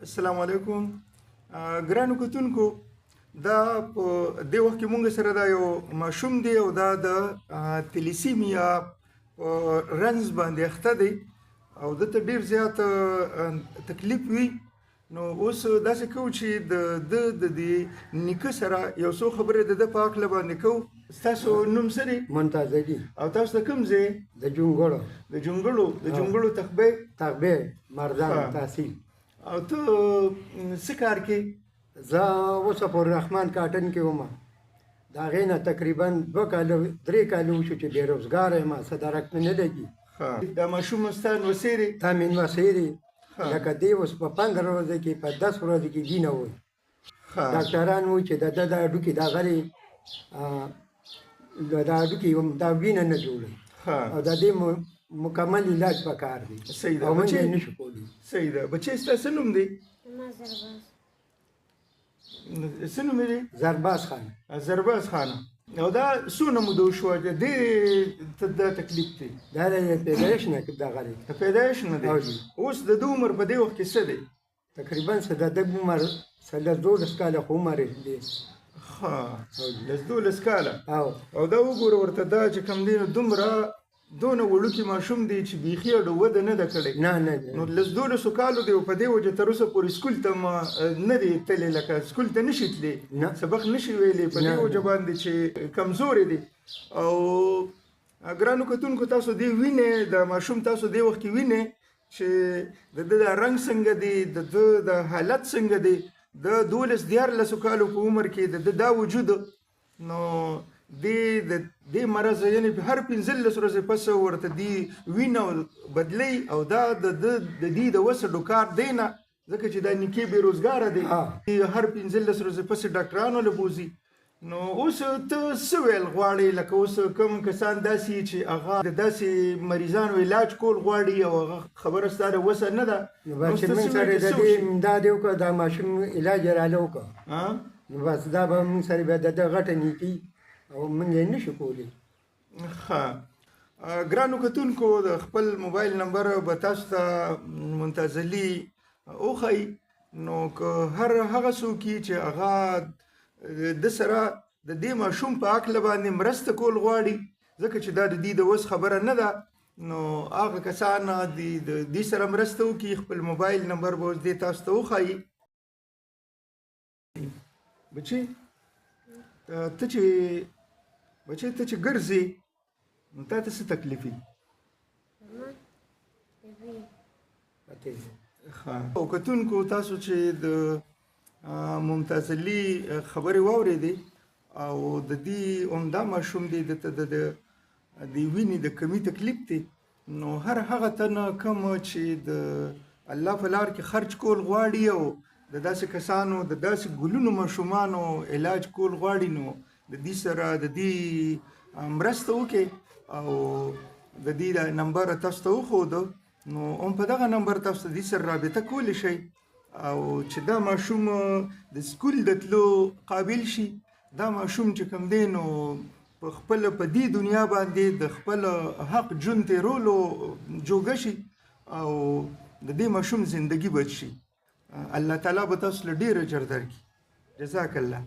السلام علیکم. ګرانو کتونکو، دا په دې وخت کې مونږ سره دا یو ماشوم دی او دا د تلیسیمیا په رنز باندې اخته دی او دته ډیر زیات تکلیف وي. نو اوس داسې کوو چې د دې نیکه سره یو څو خبرې د ده په هکله باندې کوو. ستاسو نوم څه دی؟ ممتاز دي. او تاسو د کوم ځای؟ د جونګړو. د جونګړو تخبې مردان تحصیل. او ته څه کار کې؟ زه اوس په الرحمن کاټن کې وم. د هغې نه تقریبا 2 کاله 3 کاله وشو چې بېروزګاره یم، صدارت مې نه لګي. دا ماشوم ستا نوسۍ دی؟ دا مې نوسۍ دی. لکه دی اوس په 15 ورځو کې په 10 ورځو کې وینه وایي. ډاکټران وایي چې د ده دا هډوکي دا غرې دا هډوکي دا وینه نه جوړوي او د دې مکمل علاج پکار دی. صحیح ده. او موږ یې نشو کولی. صحیح ده. بچی ستا څه نوم دی؟ څه نوم دی؟ زرباز خان. زرباز خان. او دا څونه موده وشوه چې دې ته دا تکلیف دی؟ دا د پیدایش نه دا غرې د پیدایش نه دی. اوس د ده عمر په دې وخت کې څه دی؟ تقریبا څه د ده عمر 12 کاله خو عمر دی. ها 12 کاله. او دا وګوره ورته دا چې کوم دی نو دونه وړوکی ماشوم دی چې بیخي اډو وده نه ده کړې. نه نو 12 کالو دی او په دې وجه تر اوسه پورې سکول ته نه دی تللی، لکه سکول ته نشي تللی، سبق نشي ویلی، په دې وجه باندې چې کمزورې دی. او ګرانو کتونکو، تاسو دې وینئ د ماشوم، تاسو دې وخت کې وینئ چې د ده دا رنګ څنګه دی، د ده د حالت څنګه دی. د 12-14 کالو په عمر کې د ده دا وجود نو دې مرض یعنې هر 15 ورځې پس ورته دې وینه بدلی او دا د دې د وسه ډوکار دی نه، ځکه چې دا نیکې بېروزګاره دی. هر 15 ورځې پس ډاکټرانو له بوځي. نو اوس ته څه ویل غواړې؟ لکه اوس کوم کسان داسې چې هغه د داسې مریضانو علاج کول غواړي او هغه خبره ستا د وسه نه ده، نو بس چې موږ سره د دې امداد یې وکړه، دا ماشوم علاج یې راله وکړه، نو بس دا به موږ سره بیا د ده غټه نیکي او موږ یې نشو کولی. ښه. ګرانو کتونکو، د خپل موبایل نمبر به تاسو ته منتظلي وښایي. نو که هر هغه څوک چې هغه د سره د دې ماشوم په هکله باندې مرسته کول غواړي، ځکه چې دا د دې د وس خبره نه ده، نو هغه کسان د دې سره مرسته وکړي. خپل موبایل نمبر به اوس دې تاسو ته وښایي. بچی ته چې ګرځې نو تا ته څه تکلیف وي؟ او کتونکو، تاسو چې د ممتازلي خبرې واورېدې او د دې عمده ماشوم دی، دته د وینې د کمي تکلیف دی. نو هر هغه تنه کوم چې د الله په لار کې خرچ کول غواړي او د داسې کسانو د داسې ګلونو ماشومانو علاج کول غواړي، نو د دې سره د دې مرسته وکړئ او د دې نمبر تاسو ته وښوده. نو هم په دغه نمبر تاسو د دې سره رابطه کولی شئ او چې دا ماشوم د سکول د تلو قابل شي. دا ماشوم چې کوم دی نو په خپله په دې دنیا باندې د خپل حق ژوند تېرولو جوګه شي او د دې ماشوم زندگی بچ شي. الله تعالی به تاسو له ډېر اجر درکړي. جزاک الله.